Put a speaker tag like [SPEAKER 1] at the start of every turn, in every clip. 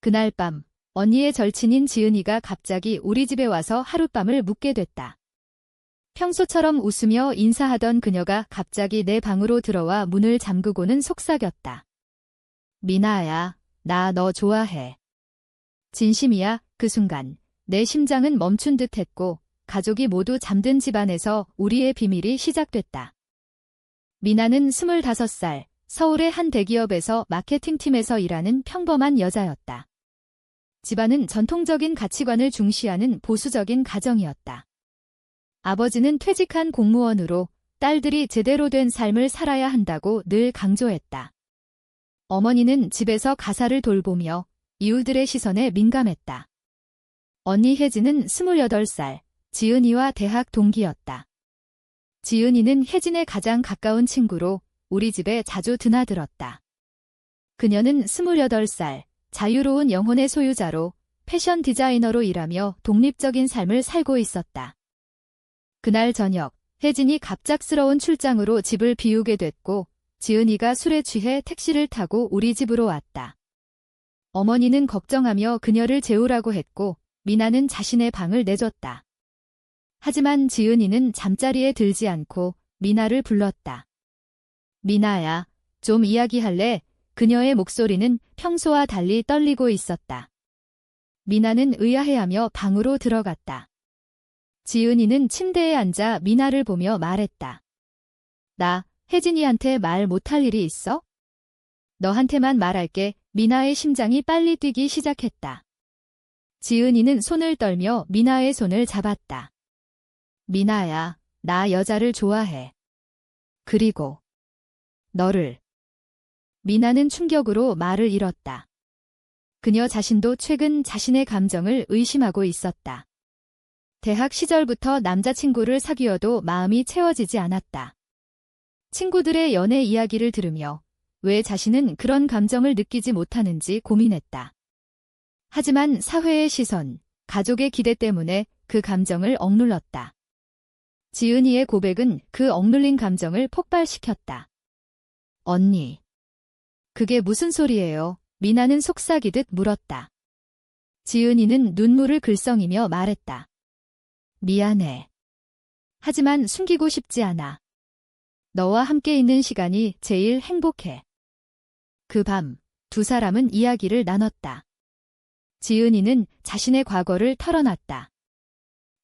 [SPEAKER 1] 그날 밤 언니의 절친인 지은이가 갑자기 우리 집에 와서 하룻밤을 묵게 됐다. 평소처럼 웃으며 인사하던 그녀가 갑자기 내 방으로 들어와 문을 잠그고는 속삭였다. 미나야, 나 너 좋아해. 진심이야. 그 순간 내 심장은 멈춘 듯 했고 가족이 모두 잠든 집안에서 우리의 비밀이 시작됐다. 미나는 25살, 서울의 한 대기업에서 마케팅팀에서 일하는 평범한 여자였다. 집안은 전통적인 가치관을 중시하는 보수적인 가정이었다. 아버지는 퇴직한 공무원으로 딸들이 제대로 된 삶을 살아야 한다고 늘 강조했다. 어머니는 집에서 가사를 돌보며 이웃들의 시선에 민감했다. 언니 혜진은 28살, 지은이와 대학 동기였다. 지은이는 혜진의 가장 가까운 친구로 우리 집에 자주 드나들었다. 그녀는 28살, 자유로운 영혼의 소유자로 패션 디자이너로 일하며 독립적인 삶을 살고 있었다. 그날 저녁, 혜진이 갑작스러운 출장으로 집을 비우게 됐고 지은이가 술에 취해 택시를 타고 우리 집으로 왔다. 어머니는 걱정하며 그녀를 재우라고 했고 미나는 자신의 방을 내줬다. 하지만 지은이는 잠자리에 들지 않고 미나를 불렀다. 미나야, 좀 이야기할래? 그녀의 목소리는 평소와 달리 떨리고 있었다. 미나는 의아해하며 방으로 들어갔다. 지은이는 침대에 앉아 미나를 보며 말했다. 나 혜진이한테 말 못할 일이 있어? 너한테만 말할게. 미나의 심장이 빨리 뛰기 시작했다. 지은이는 손을 떨며 미나의 손을 잡았다. 미나야, 나 여자를 좋아해. 그리고 너를. 미나는 충격으로 말을 잃었다. 그녀 자신도 최근 자신의 감정을 의심하고 있었다. 대학 시절부터 남자친구를 사귀어도 마음이 채워지지 않았다. 친구들의 연애 이야기를 들으며 왜 자신은 그런 감정을 느끼지 못하는지 고민했다. 하지만 사회의 시선, 가족의 기대 때문에 그 감정을 억눌렀다. 지은이의 고백은 그 억눌린 감정을 폭발시켰다. 언니. 그게 무슨 소리예요? 미나는 속삭이듯 물었다. 지은이는 눈물을 글썽이며 말했다. 미안해. 하지만 숨기고 싶지 않아. 너와 함께 있는 시간이 제일 행복해. 그 밤, 두 사람은 이야기를 나눴다. 지은이는 자신의 과거를 털어놨다.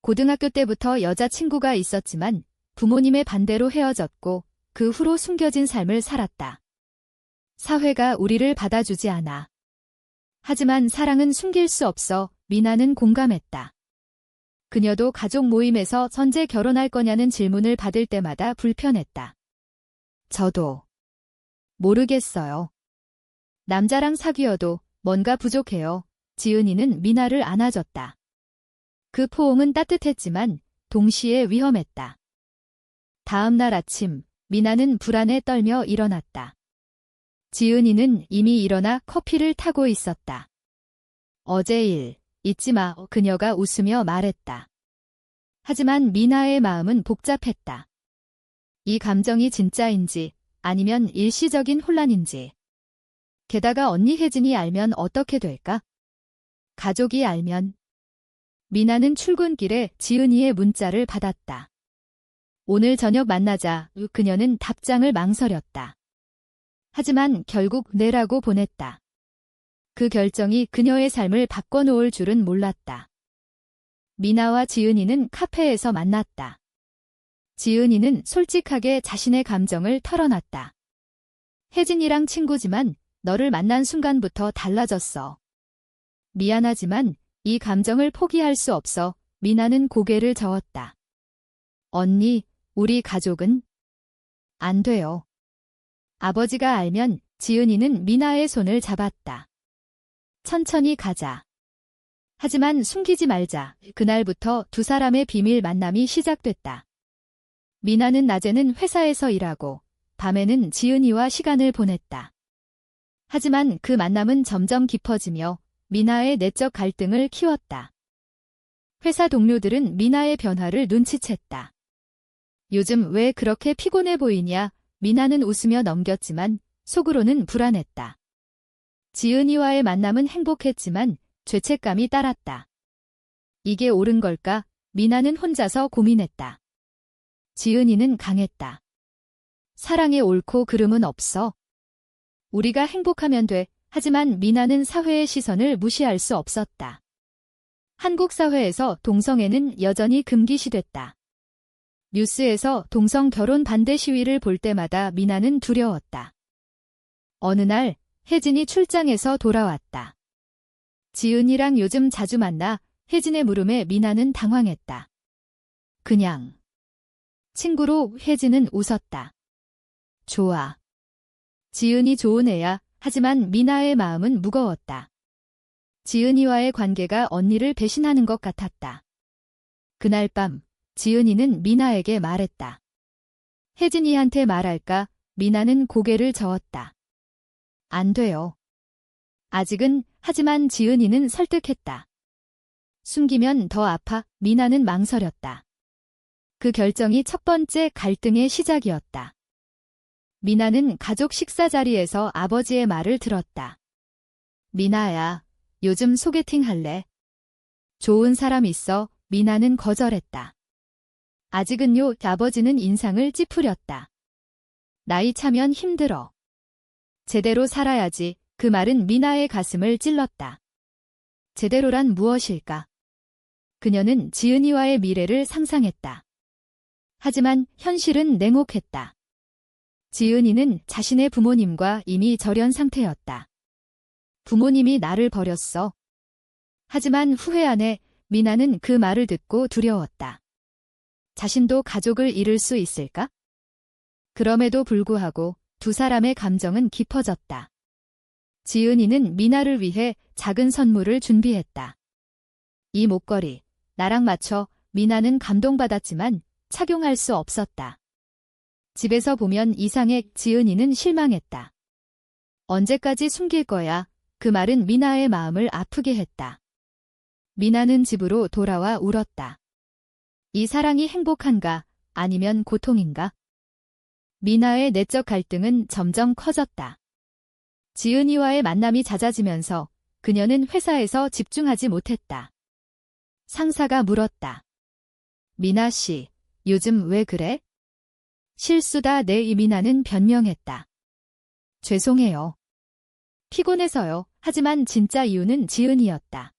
[SPEAKER 1] 고등학교 때부터 여자친구가 있었지만 부모님의 반대로 헤어졌고 그 후로 숨겨진 삶을 살았다. 사회가 우리를 받아주지 않아. 하지만 사랑은 숨길 수 없어. 미나는 공감했다. 그녀도 가족 모임에서 언제 결혼할 거냐는 질문을 받을 때마다 불편했다. 저도 모르겠어요. 남자랑 사귀어도 뭔가 부족해요. 지은이는 미나를 안아줬다. 그 포옹은 따뜻했지만 동시에 위험했다. 다음 날 아침, 미나는 불안에 떨며 일어났다. 지은이는 이미 일어나 커피를 타고 있었다. 어제 일, 잊지 마. 그녀가 웃으며 말했다. 하지만 미나의 마음은 복잡했다. 이 감정이 진짜인지 아니면 일시적인 혼란인지. 게다가 언니 혜진이 알면 어떻게 될까? 가족이 알면. 미나는 출근길에 지은이의 문자를 받았다. 오늘 저녁 만나자. 그녀는 답장을 망설였다. 하지만 결국 내라고 보냈다. 그 결정이 그녀의 삶을 바꿔놓을 줄은 몰랐다. 미나와 지은이는 카페에서 만났다. 지은이는 솔직하게 자신의 감정을 털어놨다. 혜진이랑 친구지만 너를 만난 순간부터 달라졌어. 미안하지만 이 감정을 포기할 수 없어. 미나는 고개를 저었다. 언니, 우리 가족은? 안 돼요. 아버지가 알면. 지은이는 미나의 손을 잡았다. 천천히 가자. 하지만 숨기지 말자. 그날부터 두 사람의 비밀 만남이 시작됐다. 미나는 낮에는 회사에서 일하고 밤에는 지은이와 시간을 보냈다. 하지만 그 만남은 점점 깊어지며 미나의 내적 갈등을 키웠다. 회사 동료들은 미나의 변화를 눈치챘다. 요즘 왜 그렇게 피곤해 보이냐? 미나는 웃으며 넘겼지만 속으로는 불안했다. 지은이와의 만남은 행복했지만 죄책감이 따랐다. 이게 옳은 걸까? 미나는 혼자서 고민했다. 지은이는 강했다. 사랑에 옳고 그름은 없어. 우리가 행복하면 돼. 하지만 미나는 사회의 시선을 무시할 수 없었다. 한국 사회에서 동성애는 여전히 금기시됐다. 뉴스에서 동성 결혼 반대 시위를 볼 때마다 미나는 두려웠다. 어느 날 혜진이 출장에서 돌아왔다. 지은이랑 요즘 자주 만나. 혜진의 물음에 미나는 당황했다. 그냥 친구로. 혜진은 웃었다. 좋아. 지은이 좋은 애야. 하지만 미나의 마음은 무거웠다. 지은이와의 관계가 언니를 배신하는 것 같았다. 그날 밤 지은이는 미나에게 말했다. 혜진이한테 말할까? 미나는 고개를 저었다. 안 돼요. 아직은. 하지만 지은이는 설득했다. 숨기면 더 아파. 미나는 망설였다. 그 결정이 첫 번째 갈등의 시작이었다. 미나는 가족 식사 자리에서 아버지의 말을 들었다. 미나야, 요즘 소개팅 할래? 좋은 사람 있어. 미나는 거절했다. 아직은요. 아버지는 인상을 찌푸렸다. 나이 차면 힘들어. 제대로 살아야지. 그 말은 미나의 가슴을 찔렀다. 제대로란 무엇일까? 그녀는 지은이와의 미래를 상상했다. 하지만 현실은 냉혹했다. 지은이는 자신의 부모님과 이미 절연 상태였다. 부모님이 나를 버렸어. 하지만 후회 안 해. 미나는 그 말을 듣고 두려웠다. 자신도 가족을 잃을 수 있을까? 그럼에도 불구하고 두 사람의 감정은 깊어졌다. 지은이는 미나를 위해 작은 선물을 준비했다. 이 목걸이, 나랑 맞춰. 미나는 감동받았지만 착용할 수 없었다. 집에서 보면 이상해. 지은이는 실망했다. 언제까지 숨길 거야? 그 말은 미나의 마음을 아프게 했다. 미나는 집으로 돌아와 울었다. 이 사랑이 행복한가? 아니면 고통인가? 미나의 내적 갈등은 점점 커졌다. 지은이와의 만남이 잦아지면서 그녀는 회사에서 집중하지 못했다. 상사가 물었다. 미나 씨, 요즘 왜 그래? 실수다. 미나는 변명했다. 죄송해요. 피곤해서요. 하지만 진짜 이유는 지은이였다.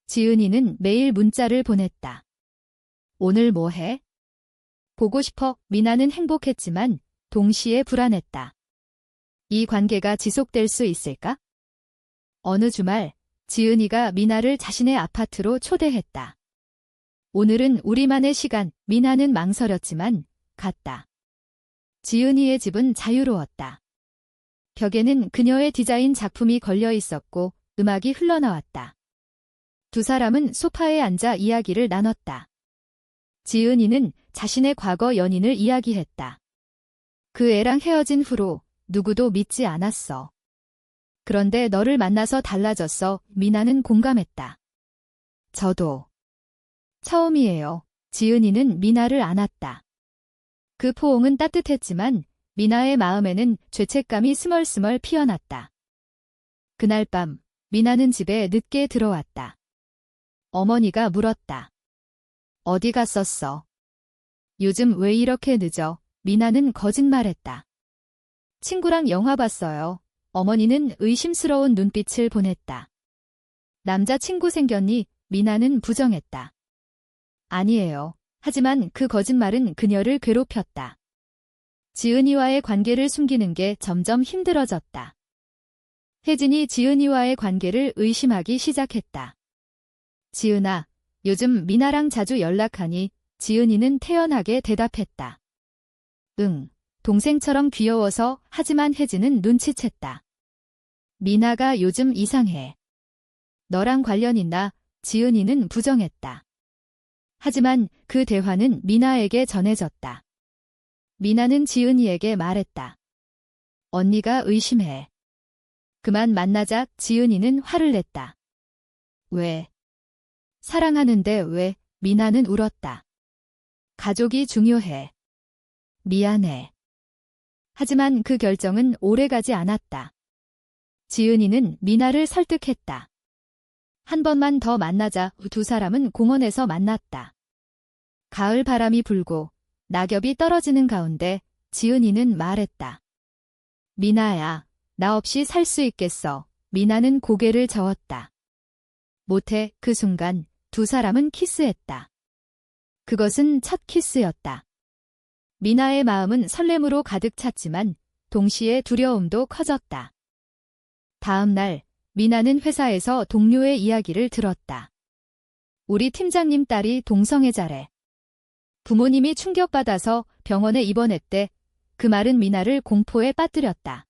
[SPEAKER 1] 지은이는 매일 문자를 보냈다. 오늘 뭐 해? 보고 싶어. 미나는 행복했지만 동시에 불안했다. 이 관계가 지속될 수 있을까? 어느 주말 지은이가 미나를 자신의 아파트로 초대했다. 오늘은 우리만의 시간. 미나는 망설였지만 갔다. 지은이의 집은 자유로웠다. 벽에는 그녀의 디자인 작품이 걸려 있었고 음악이 흘러나왔다. 두 사람은 소파에 앉아 이야기를 나눴다. 지은이는 자신의 과거 연인을 이야기했다. 그 애랑 헤어진 후로 누구도 믿지 않았어. 그런데 너를 만나서 달라졌어. 미나는 공감했다. 저도. 처음이에요. 지은이는 미나를 안았다. 그 포옹은 따뜻했지만 미나의 마음에는 죄책감이 스멀스멀 피어났다. 그날 밤 미나는 집에 늦게 들어왔다. 어머니가 물었다. 어디 갔었어? 요즘 왜 이렇게 늦어? 미나는 거짓말했다. 친구랑 영화 봤어요. 어머니는 의심스러운 눈빛을 보냈다. 남자친구 생겼니? 미나는 부정했다. 아니에요. 하지만 그 거짓말은 그녀를 괴롭혔다. 지은이와의 관계를 숨기는 게 점점 힘들어졌다. 혜진이 지은이와의 관계를 의심하기 시작했다. 지은아, 요즘 미나랑 자주 연락하니? 지은이는 태연하게 대답했다. 응, 동생처럼 귀여워서. 하지만 혜진은 눈치챘다. 미나가 요즘 이상해. 너랑 관련 있나? 지은이는 부정했다. 하지만 그 대화는 미나에게 전해졌다. 미나는 지은이에게 말했다. 언니가 의심해. 그만 만나자. 지은이는 화를 냈다. 왜? 사랑하는데 왜? 미나는 울었다. 가족이 중요해. 미안해. 하지만 그 결정은 오래가지 않았다. 지은이는 미나를 설득했다. 한 번만 더 만나자. 두 사람은 공원에서 만났다. 가을 바람이 불고 낙엽이 떨어지는 가운데 지은이는 말했다. 미나야, 나 없이 살 수 있겠어. 미나는 고개를 저었다. 못해. 그 순간 두 사람은 키스했다. 그것은 첫 키스였다. 미나의 마음은 설렘으로 가득 찼지만 동시에 두려움도 커졌다. 다음 날 미나는 회사에서 동료의 이야기를 들었다. 우리 팀장님 딸이 동성애자래. 부모님이 충격받아서 병원에 입원했대. 그 말은 미나를 공포에 빠뜨렸다.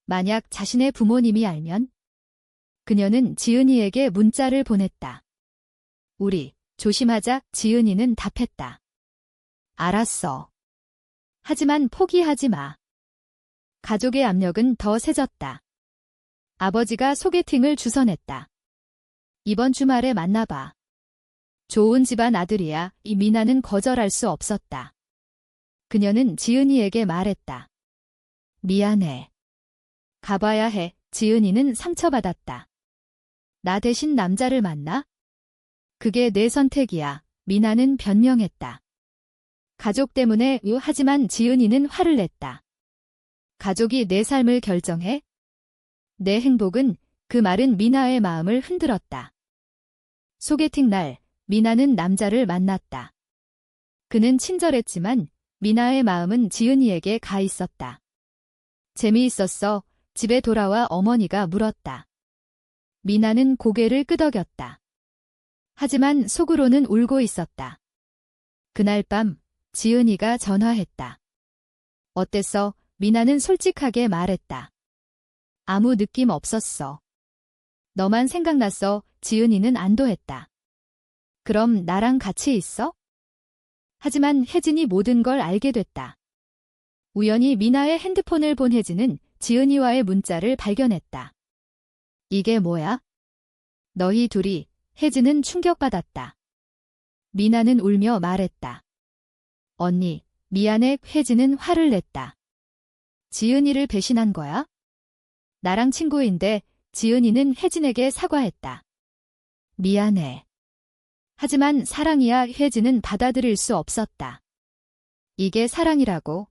[SPEAKER 1] 만약 자신의 부모님이 알면? 그녀는 지은이에게 문자를 보냈다. 우리 조심하자. 지은이는 답했다. 알았어. 하지만 포기하지 마. 가족의 압력은 더 세졌다. 아버지가 소개팅을 주선했다. 이번 주말에 만나봐. 좋은 집안 아들이야. 이 미나는 거절할 수 없었다. 그녀는 지은이에게 말했다. 미안해. 가봐야 해. 지은이는 상처받았다. 나 대신 남자를 만나? 그게 내 선택이야. 미나는 변명했다. 가족 때문에 하지만 지은이는 화를 냈다. 가족이 내 삶을 결정해? 내 행복은 그 말은 미나의 마음을 흔들었다. 소개팅 날 미나는 남자를 만났다. 그는 친절했지만 미나의 마음은 지은이에게 가 있었다. 재미있었어. 집에 돌아와 어머니가 물었다. 미나는 고개를 끄덕였다. 하지만 속으로는 울고 있었다. 그날 밤 지은이가 전화했다. 어땠어? 미나는 솔직하게 말했다. 아무 느낌 없었어. 너만 생각났어. 지은이는 안도했다. 그럼 나랑 같이 있어? 하지만 혜진이 모든 걸 알게 됐다. 우연히 미나의 핸드폰을 본 혜진은 지은이와의 문자를 발견했다. 이게 뭐야? 너희 둘이. 혜진은 충격받았다. 미나는 울며 말했다. 언니, 미안해. 혜진은 화를 냈다. 지은이를 배신한 거야? 나랑 친구인데. 지은이는 혜진에게 사과했다. 미안해. 하지만 사랑이야. 혜진은 받아들일 수 없었다. 이게 사랑이라고?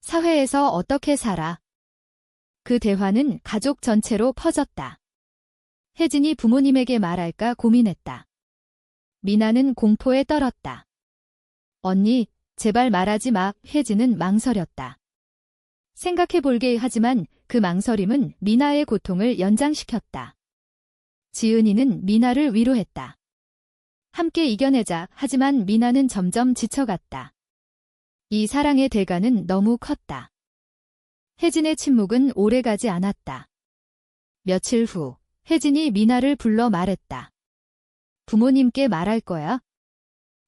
[SPEAKER 1] 사회에서 어떻게 살아? 그 대화는 가족 전체로 퍼졌다. 혜진이 부모님에게 말할까 고민했다. 미나는 공포에 떨었다. 언니, 제발 말하지 마. 혜진은 망설였다. 생각해볼게. 하지만 그 망설임은 미나의 고통을 연장시켰다. 지은이는 미나를 위로했다. 함께 이겨내자. 하지만 미나는 점점 지쳐갔다. 이 사랑의 대가는 너무 컸다. 혜진의 침묵은 오래가지 않았다. 며칠 후 혜진이 미나를 불러 말했다. 부모님께 말할 거야?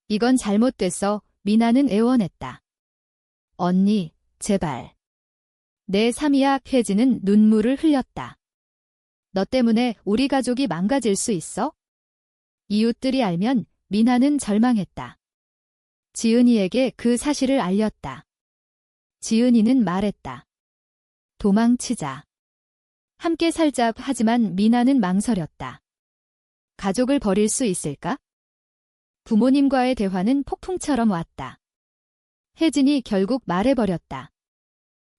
[SPEAKER 1] 이건 잘못됐어. 미나는 애원했다. 언니, 제발. 내 삶이야. 혜진은 눈물을 흘렸다. 너 때문에 우리 가족이 망가질 수 있어? 이웃들이 알면. 미나는 절망했다. 지은이에게 그 사실을 알렸다. 지은이는 말했다. 도망치자. 함께 살자. 하지만 미나는 망설였다. 가족을 버릴 수 있을까? 부모님과의 대화는 폭풍처럼 왔다. 혜진이 결국 말해버렸다.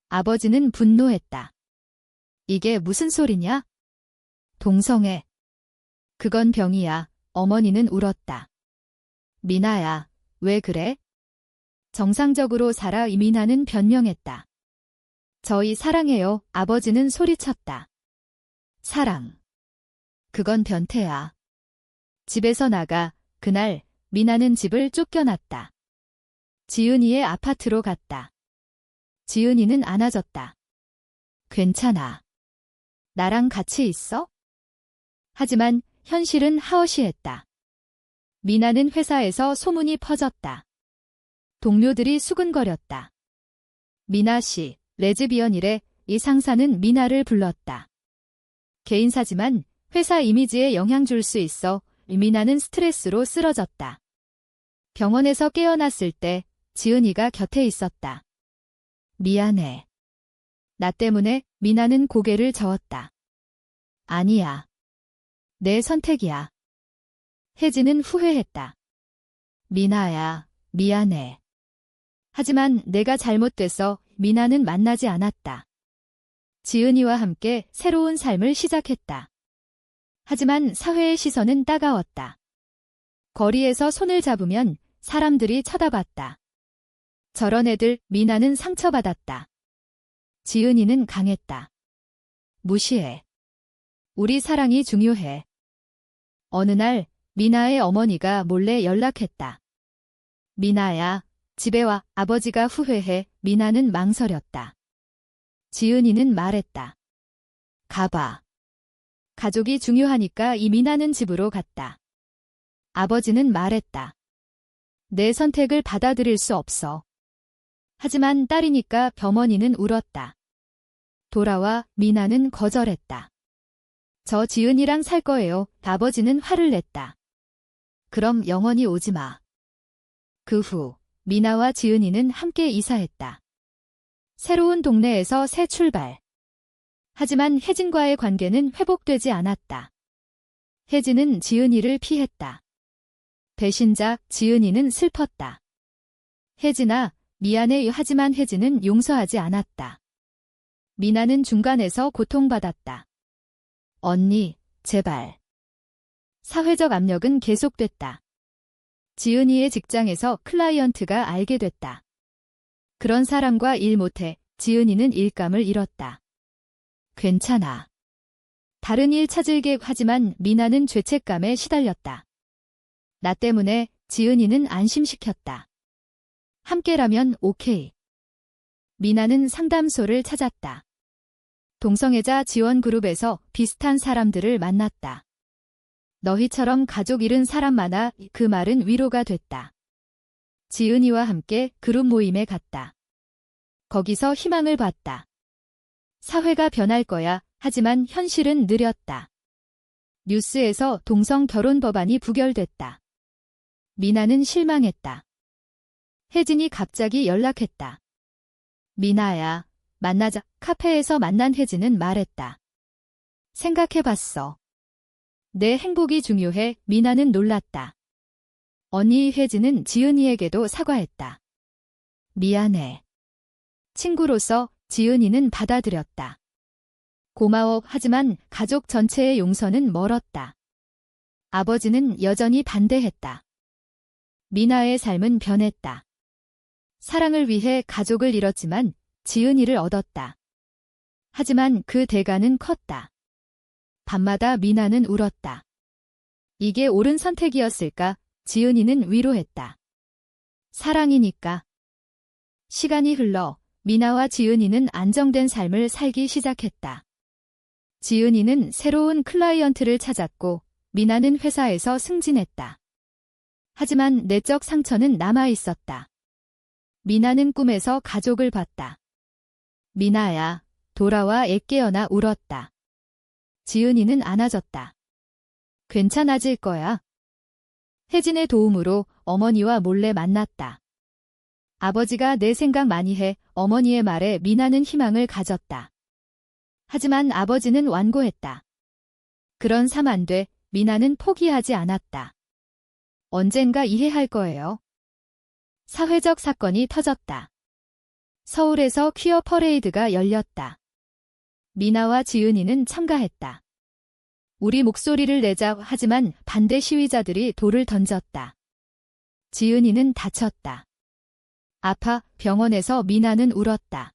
[SPEAKER 1] 아버지는 분노했다. 이게 무슨 소리냐? 동성애. 그건 병이야. 어머니는 울었다. 미나야, 왜 그래? 정상적으로 살아. 미나는 변명했다. 저희 사랑해요. 아버지는 소리쳤다. 사랑. 그건 변태야. 집에서 나가. 그날 미나는 집을 쫓겨났다. 지은이의 아파트로 갔다. 지은이는 안아줬다. 괜찮아. 나랑 같이 있어? 하지만 현실은 하어시했다. 미나는 회사에서 소문이 퍼졌다. 동료들이 수근거렸다. 미나 씨, 레즈비언이래. 이 상사는 미나를 불렀다. 개인사지만 회사 이미지에 영향 줄 수 있어. 미나는 스트레스로 쓰러졌다. 병원에서 깨어났을 때 지은이가 곁에 있었다. 미안해. 나 때문에. 미나는 고개를 저었다. 아니야. 내 선택이야. 혜진은 후회했다. 미나야, 미안해. 하지만 내가 잘못돼서 미나는 만나지 않았다. 지은이와 함께 새로운 삶을 시작했다. 하지만 사회의 시선은 따가웠다. 거리에서 손을 잡으면 사람들이 쳐다봤다. 저런 애들, 미나는 상처받았다. 지은이는 강했다. 무시해. 우리 사랑이 중요해. 어느 날 미나의 어머니가 몰래 연락했다. 미나야, 집에 와. 아버지가 후회해. 미나는 망설였다. 지은이는 말했다. 가봐. 가족이 중요하니까. 이 미나는 집으로 갔다. 아버지는 말했다. 내 선택을 받아들일 수 없어. 하지만 딸이니까. 병원이는 울었다. 돌아와. 미나는 거절했다. 저 지은이랑 살 거예요. 아버지는 화를 냈다. 그럼 영원히 오지 마. 그 후 미나와 지은이는 함께 이사했다. 새로운 동네에서 새 출발. 하지만 혜진과의 관계는 회복되지 않았다. 혜진은 지은이를 피했다. 배신자 지은이는 슬펐다. 혜진아, 미안해. 하지만 혜진은 용서하지 않았다. 미나는 중간에서 고통받았다. 언니, 제발. 사회적 압력은 계속됐다. 지은이의 직장에서 클라이언트가 알게 됐다. 그런 사람과 일 못해. 지은이는 일감을 잃었다. 괜찮아. 다른 일 찾을게. 하지만 미나는 죄책감에 시달렸다. 나 때문에. 지은이는 안심시켰다. 함께라면 오케이. 미나는 상담소를 찾았다. 동성애자 지원 그룹에서 비슷한 사람들을 만났다. 너희처럼 가족 잃은 사람 많아. 그 말은 위로가 됐다. 지은이와 함께 그룹 모임에 갔다. 거기서 희망을 봤다. 사회가 변할 거야. 하지만 현실은 느렸다. 뉴스에서 동성 결혼 법안이 부결됐다. 미나는 실망했다. 혜진이 갑자기 연락했다. 미나야, 만나자. 카페에서 만난 혜진은 말했다. 생각해봤어. 내 행복이 중요해. 미나는 놀랐다. 언니. 혜진은 지은이에게도 사과했다. 미안해. 친구로서 지은이는 받아들였다. 고마워. 하지만 가족 전체의 용서는 멀었다. 아버지는 여전히 반대했다. 미나의 삶은 변했다. 사랑을 위해 가족을 잃었지만 지은이를 얻었다. 하지만 그 대가는 컸다. 밤마다 미나는 울었다. 이게 옳은 선택이었을까? 지은이는 위로했다. 사랑이니까. 시간이 흘러 미나와 지은이는 안정된 삶을 살기 시작했다. 지은이는 새로운 클라이언트를 찾았고 미나는 회사에서 승진했다. 하지만 내적 상처는 남아 있었다. 미나는 꿈에서 가족을 봤다. 미나야, 돌아와. 애 깨어나. 울었다. 지은이는 안아줬다. 괜찮아질 거야. 혜진의 도움으로 어머니와 몰래 만났다. 아버지가 내 생각 많이 해. 어머니의 말에 미나는 희망을 가졌다. 하지만 아버지는 완고했다. 그런 삶 안 돼. 미나는 포기하지 않았다. 언젠가 이해할 거예요. 사회적 사건이 터졌다. 서울에서 퀴어 퍼레이드가 열렸다. 미나와 지은이는 참가했다. 우리 목소리를 내자. 하지만 반대 시위자들이 돌을 던졌다. 지은이는 다쳤다. 아파. 병원에서 미나는 울었다.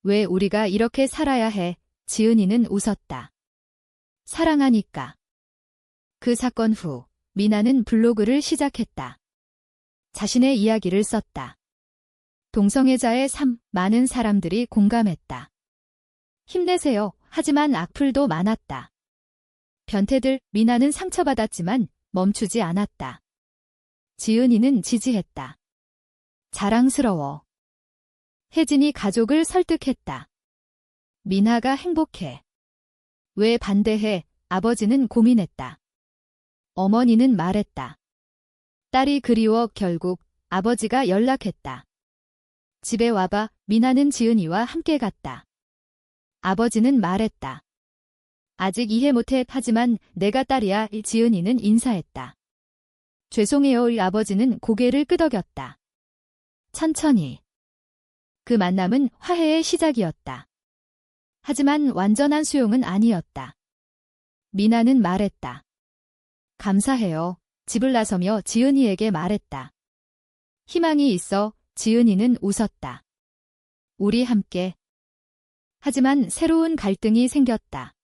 [SPEAKER 1] 왜 우리가 이렇게 살아야 해? 지은이는 웃었다. 사랑하니까. 그 사건 후 미나는 블로그를 시작했다. 자신의 이야기를 썼다. 동성애자의 삶, 많은 사람들이 공감했다. 힘내세요. 하지만 악플도 많았다. 변태들. 미나는 상처받았지만 멈추지 않았다. 지은이는 지지했다. 자랑스러워. 혜진이 가족을 설득했다. 미나가 행복해. 왜 반대해? 아버지는 고민했다. 어머니는 말했다. 딸이 그리워. 결국 아버지가 연락했다. 집에 와봐. 미나는 지은이와 함께 갔다. 아버지는 말했다. 아직 이해 못해. 하지만 내가 딸이야. 지은이는 인사했다. 죄송해요. 아버지는 고개를 끄덕였다. 천천히. 그 만남은 화해의 시작이었다. 하지만 완전한 수용은 아니었다. 미나는 말했다. 감사해요. 집을 나서며 지은이에게 말했다. 희망이 있어. 지은이는 웃었다. 우리 함께. 하지만 새로운 갈등이 생겼다.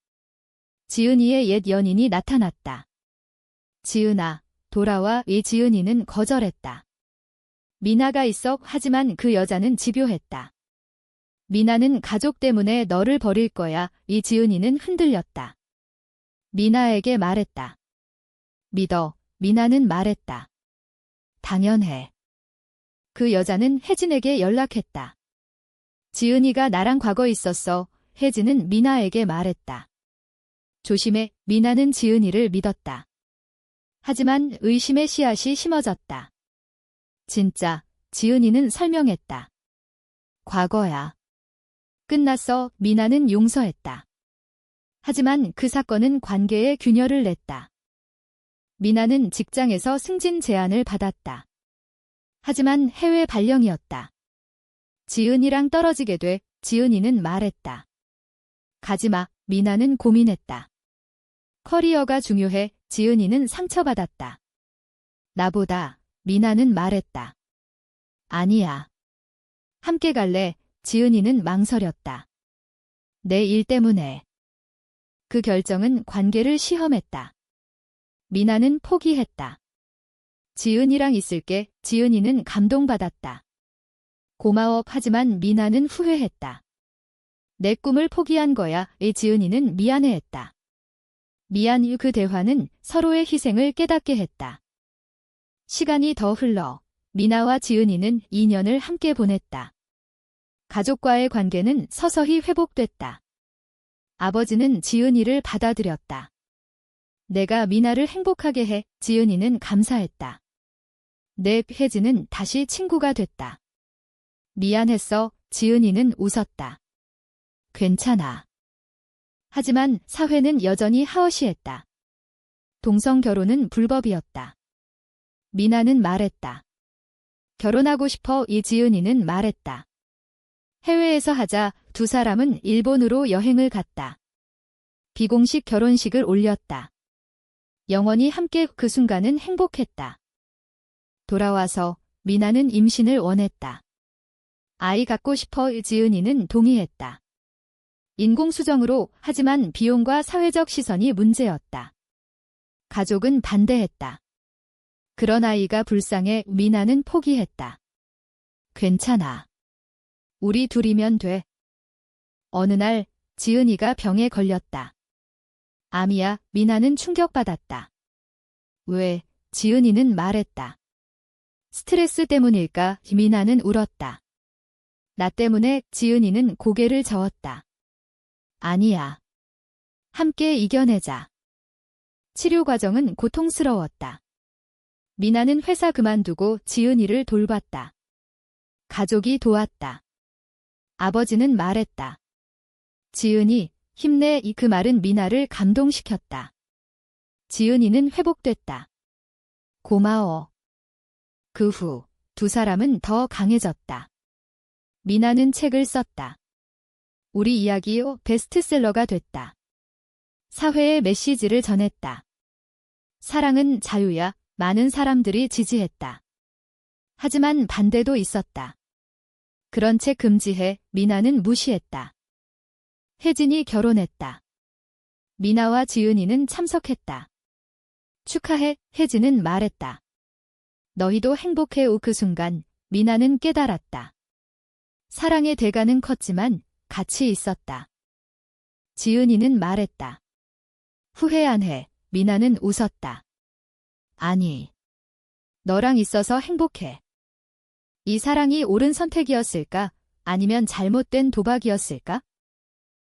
[SPEAKER 1] 지은이의 옛 연인이 나타났다. 지은아, 돌아와. 지은이는 거절했다. 미나가 있어. 하지만 그 여자는 집요했다. 미나는 가족 때문에 너를 버릴 거야. 지은이는 흔들렸다. 미나에게 말했다. 믿어. 미나는 말했다. 당연해. 그 여자는 혜진에게 연락했다. 지은이가 나랑 과거 있었어. 혜진은 미나에게 말했다. 조심해. 미나는 지은이를 믿었다. 하지만 의심의 씨앗이 심어졌다. 진짜. 지은이는 설명했다. 과거야. 끝났어. 미나는 용서했다. 하지만 그 사건은 관계에 균열을 냈다. 미나는 직장에서 승진 제안을 받았다. 하지만 해외 발령이었다. 지은이랑 떨어지게 돼. 지은이는 말했다. 가지마. 미나는 고민했다. 커리어가 중요해. 지은이는 상처받았다. 나보다. 미나는 말했다. 아니야. 함께 갈래. 지은이는 망설였다. 내 일 때문에. 그 결정은 관계를 시험했다. 미나는 포기했다. 지은이랑 있을게. 지은이는 감동받았다. 고마워. 하지만 미나는 후회했다. 내 꿈을 포기한 거야. 지은이는 미안해했다. 미안. 그 대화는 서로의 희생을 깨닫게 했다. 시간이 더 흘러 미나와 지은이는 2년을 함께 보냈다. 가족과의 관계는 서서히 회복됐다. 아버지는 지은이를 받아들였다. 내가 미나를 행복하게 해. 지은이는 감사했다. 내 혜진은 다시 친구가 됐다. 미안했어. 지은이는 웃었다. 괜찮아. 하지만 사회는 여전히 하어시했다. 동성 결혼은 불법이었다. 미나는 말했다. 결혼하고 싶어. 지은이는 말했다. 해외에서 하자. 두 사람은 일본으로 여행을 갔다. 비공식 결혼식을 올렸다. 영원히 함께. 그 순간은 행복했다. 돌아와서 미나는 임신을 원했다. 아이 갖고 싶어. 지은이는 동의했다. 인공수정으로. 하지만 비용과 사회적 시선이 문제였다. 가족은 반대했다. 그런 아이가 불쌍해. 미나는 포기했다. 괜찮아. 우리 둘이면 돼. 어느 날 지은이가 병에 걸렸다. 암이야. 미나는 충격받았다. 왜? 지은이는 말했다. 스트레스 때문일까? 미나는 울었다. 나 때문에. 지은이는 고개를 저었다. 아니야. 함께 이겨내자. 치료 과정은 고통스러웠다. 미나는 회사 그만두고 지은이를 돌봤다. 가족이 도왔다. 아버지는 말했다. 지은이, 힘내. 그 말은 미나를 감동시켰다. 지은이는 회복됐다. 고마워. 그 후, 두 사람은 더 강해졌다. 미나는 책을 썼다. 우리 이야기요. 베스트셀러가 됐다. 사회에 메시지를 전했다. 사랑은 자유야. 많은 사람들이 지지했다. 하지만 반대도 있었다. 그런 책 금지해. 미나는 무시했다. 혜진이 결혼했다. 미나와 지은이는 참석했다. 축하해. 혜진은 말했다. 너희도 행복해. 그 순간 미나는 깨달았다. 사랑의 대가는 컸지만 가치 있었다. 지은이는 말했다. 후회 안 해. 미나는 웃었다. 아니. 너랑 있어서 행복해. 이 사랑이 옳은 선택이었을까? 아니면 잘못된 도박이었을까?